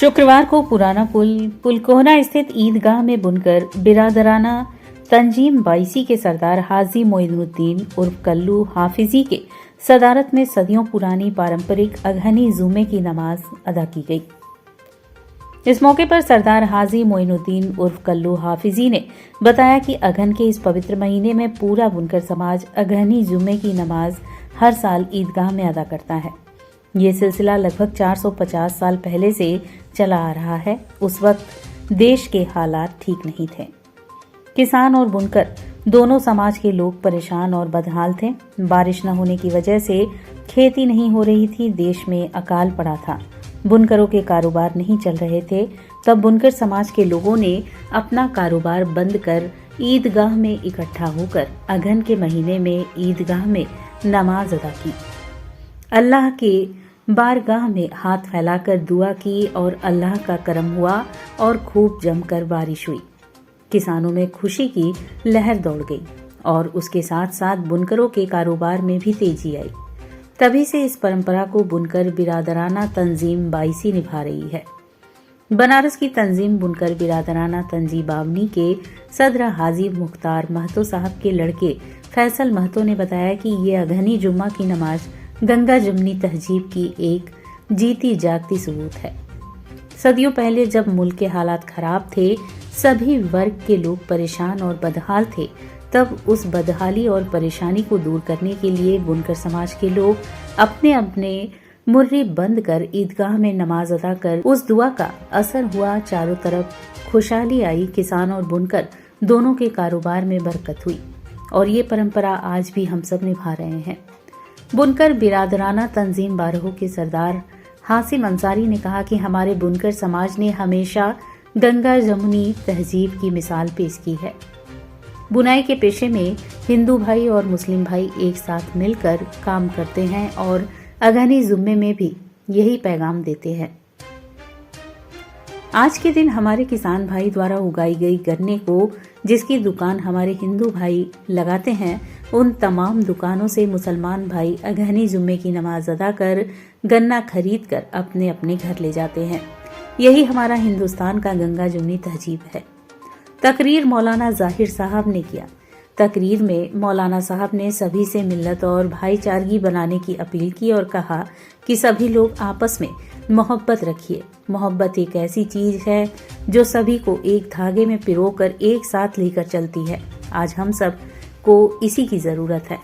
शुक्रवार को पुराना पुलकोहना स्थित ईदगाह में बुनकर बिरादराना तंजीम बाईसी के सरदार हाजी मोइनुद्दीन उर्फ कल्लू हाफिजी के सदारत में सदियों पुरानी पारंपरिक अगहनी जुमे की नमाज अदा की गई। इस मौके पर सरदार हाजी मोइनुद्दीन उर्फ कल्लू हाफिजी ने बताया कि अगहन के इस पवित्र महीने में पूरा बुनकर समाज अगहनी जुमे की नमाज हर साल ईदगाह में अदा करता है। ये सिलसिला लगभग 450 साल पहले से चला आ रहा है। उस वक्त देश के हालात ठीक नहीं थे। किसान और बुनकर दोनों समाज के लोग परेशान और बदहाल थे। बारिश न होने की वजह से खेती नहीं हो रही थी। देश में अकाल पड़ा था। बुनकरों के कारोबार नहीं चल रहे थे। तब बुनकर समाज के लोगों ने अपना कारोबार बंद कर ईदगाह में इकट्ठा होकर अगहन के महीने में ईदगाह में नमाज अदा की। अल्लाह के बारगाह में हाथ फैलाकर दुआ की और अल्लाह का करम हुआ और खूब जमकर बारिश हुई। किसानों में खुशी की लहर दौड़ गई और उसके साथ साथ बुनकरों के कारोबार में भी तेजी आई। तभी से इस परंपरा को बुनकर बिरादराना तंजीम बाईसी निभा रही है। बनारस की तंजीम बुनकर बिरादराना तंजीम बावनी के सदर हाजी मुख्तार महतो साहब के लड़के फैसल महतो ने बताया कि ये अगहनी जुम्मा की नमाज गंगा जमनी तहजीब की एक जीती जागती सबूत है। सदियों पहले जब मुल्क के हालात खराब थे, सभी वर्ग के लोग परेशान और बदहाल थे, तब उस बदहाली और परेशानी को दूर करने के लिए बुनकर समाज के लोग अपने अपने मुर्री बंद कर ईदगाह में नमाज अदा कर उस दुआ का असर हुआ। चारों तरफ खुशहाली आई। किसान और बुनकर दोनों के कारोबार में बरकत हुई और ये परंपरा आज भी हम सब निभा रहे हैं। बुनकर बिरादराना तंजीम बारहों के सरदार हासिम अंसारी ने कहा कि हमारे बुनकर समाज ने हमेशा गंगा जमुनी तहजीब की मिसाल पेश की है। बुनाई के पेशे में हिंदू भाई और मुस्लिम भाई एक साथ मिलकर काम करते हैं और अगहनी जुम्मे में भी यही पैगाम देते हैं। आज के दिन हमारे किसान भाई द्वारा उगाई गई गन्ने को जिसकी दुकान हमारे हिंदू भाई लगाते हैं, उन तमाम दुकानों से मुसलमान भाई अगहनी जुम्मे की नमाज अदा कर गन्ना खरीद कर अपने अपने घर ले जाते हैं। यही हमारा हिंदुस्तान का गंगा जमुनी तहजीब है। तकरीर मौलाना जाहिर साहब ने किया। तकरीर में मौलाना साहब ने सभी से मिल्लत और भाईचारगी बनाने की अपील की और कहा कि सभी लोग आपस में मोहब्बत रखिए। मोहब्बत एक ऐसी चीज है जो सभी को एक धागे में पिरोकर एक साथ लेकर चलती है। आज हम सब को इसी की जरूरत है।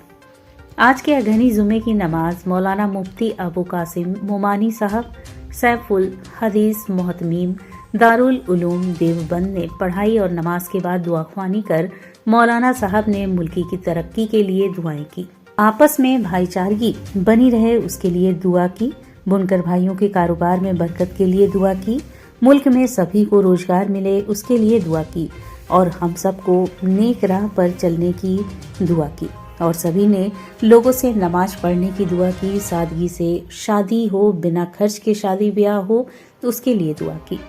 आज के अगहनी जुमे की नमाज मौलाना मुफ्ती अबू कासिम मोमानी साहब सैफुल हदीस मोहतमीम दारुल उलूम देवबंद ने पढ़ाई और नमाज के बाद दुआख्वानी कर मौलाना साहब ने मुल्की की तरक्की के लिए दुआएं की। आपस में भाईचारगी बनी रहे उसके लिए दुआ की। बुनकर भाइयों के कारोबार में बरकत के लिए दुआ की। मुल्क में सभी को रोजगार मिले उसके लिए दुआ की और हम सबको नेक राह पर चलने की दुआ की और सभी ने लोगों से नमाज पढ़ने की दुआ की। सादगी से शादी हो, बिना खर्च के शादी ब्याह हो तो उसके लिए दुआ की।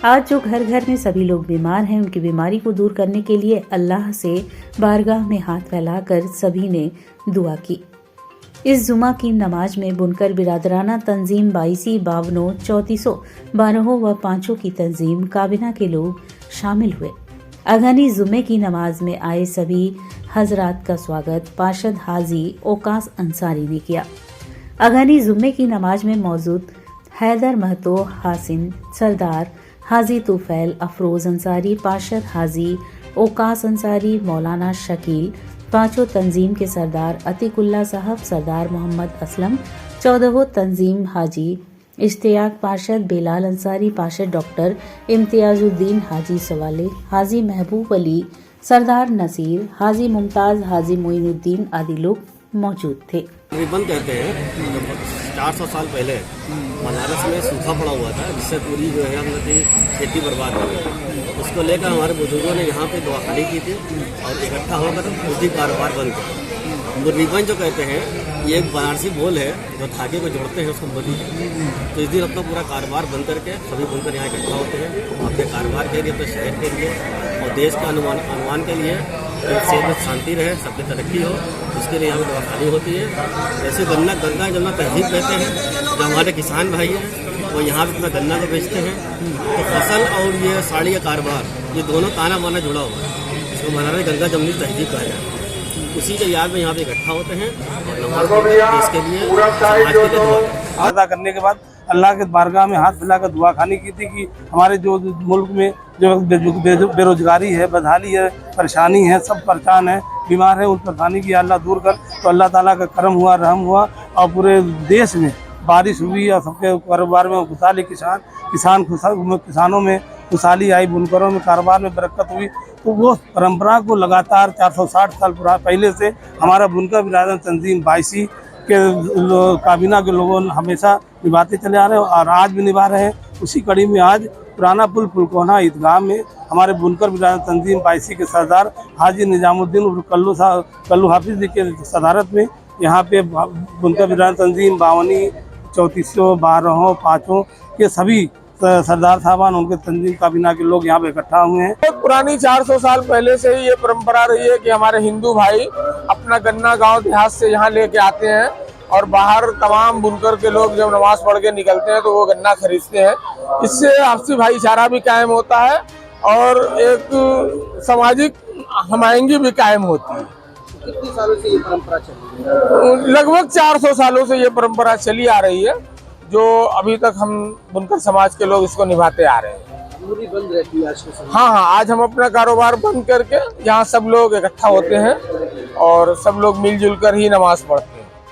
आज जो घर घर में सभी लोग बीमार हैं, उनकी बीमारी को दूर करने के लिए अल्लाह से बारगाह में हाथ फैलाकर सभी ने दुआ की। इस जुमा की नमाज में बुनकर बिरादराना तंजीम बाईसी, बावनों, 3400, बारहों व पांचों की तंजीम काबिना के लोग शामिल हुए। अगहनी जुमे की नमाज में आए सभी हजरात का स्वागत पार्षद हाजी ओकास अंसारी ने किया। अगहनी जुमे की नमाज में मौजूद हैदर महतो, हासिन, सरदार हाजी तुफैल, अफरोज अंसारी, पार्षद हाजी ओकास अंसारी, मौलाना शकील, पांचों तंजीम के सरदार अतीकुल्ला साहब, सरदार मोहम्मद असलम, 14 तंजीम हाजी इश्तियाक पार्षद बेलाल अंसारी, पार्षद डॉक्टर इम्तियाजुद्दीन हाजी सवाले, हाजी महबूब अली, सरदार नसीर, हाजी मुमताज, हाजी मोइनुद्दीन आदि लोग मौजूद थे। रिबन कहते हैं 400 साल पहले बनारस में सूखा पड़ा हुआ था जिससे पूरी जो है हम लोग की खेती बर्बाद हो गई। उसको लेकर हमारे बुजुर्गों ने यहाँ पे दुआखानी की थी और इकट्ठा होकर उसी कारोबार बंद किया। रिबन जो कहते हैं ये एक बनारसी बोल है जो धागे को जोड़ते हैं उसको बदी। तो इस दिन अपना पूरा कारोबार बंद करके सभी बुनकर यहाँ इकट्ठा होते हैं अपने कारोबार के लिए, अपने शहर के लिए और देश का अनुमान के लिए सेहत में शांति रहे, सबकी तरक्की हो, उसके लिए यहाँ पर दुआखानी होती है। ऐसे गंगा जमुना तहजीब कहते हैं जो हमारे किसान भाई हैं वो यहाँ पे अपना गन्ना को बेचते हैं। तो फसल और ये साड़ी का कारोबार, ये दोनों ताना बाना जुड़ा हुआ है। इसको महाराणा गंगा जमुनी तहजीब कहा जाता है। उसी के याद में यहाँ पे इकट्ठा होते हैं और नमाज पढ़ते हैं, देश के लिए, समाज के लिए दुआ करते हैं। अदा करने के बाद अल्लाह के बारगाह में हाथ फैलाकर दुआ खानी की थी कि हमारे जो मुल्क में जो बेरोजगारी है, बदहाली है, परेशानी है, सब परेशान है, बीमार है, उन परेशानी की अल्लाह दूर कर। तो अल्लाह ताला का करम हुआ, रहम हुआ और पूरे देश में बारिश हुई और सबके कारोबार में खुशहाली, किसानों में खुशहाली आई, बुनकरों में कारोबार में बरकत हुई। तो वो परंपरा को लगातार 460 साल पहले से हमारा बुनकर बिरादर तंजीम 22 के काबीना के लोगों ने हमेशा निभाते चले आ रहे हैं और आज भी निभा रहे हैं। उसी कड़ी में आज पुराना पुल पुलकोना ईदगाह में हमारे बुनकर बिरादर तंजीम 22 के सरदार हाजी निजामुद्दीन और कल्लू हाफिज जी के सदारत में यहाँ पे बुनकर बिरादर तंजीम 52, 34, 12, 5 के सभी सरदार साहबान, उनके तंजीम काबीना के लोग यहाँ पे इकट्ठा हुए हैं। बहुत पुरानी 400 साल पहले से ही ये परंपरा रही है कि हमारे हिंदू भाई अपना गन्ना गांव देहात से यहाँ लेके आते हैं और बाहर तमाम बुनकर के लोग जब नमाज पढ़ के निकलते हैं तो वो गन्ना खरीदते हैं। इससे आपसी भाईचारा भी कायम होता है और एक सामाजिक हमायंगी भी कायम होती है। कितने सालों से ये परंपरा चली है? लगभग 400 सालों से ये परंपरा चली आ रही है, जो अभी तक हम बुनकर समाज के लोग इसको निभाते आ रहे हैं। पूरी बंद रहती है आज के समय? हाँ, आज हम अपना कारोबार बंद करके यहाँ सब लोग इकट्ठा होते हैं और सब लोग मिलजुल कर ही नमाज पढ़ते हैं।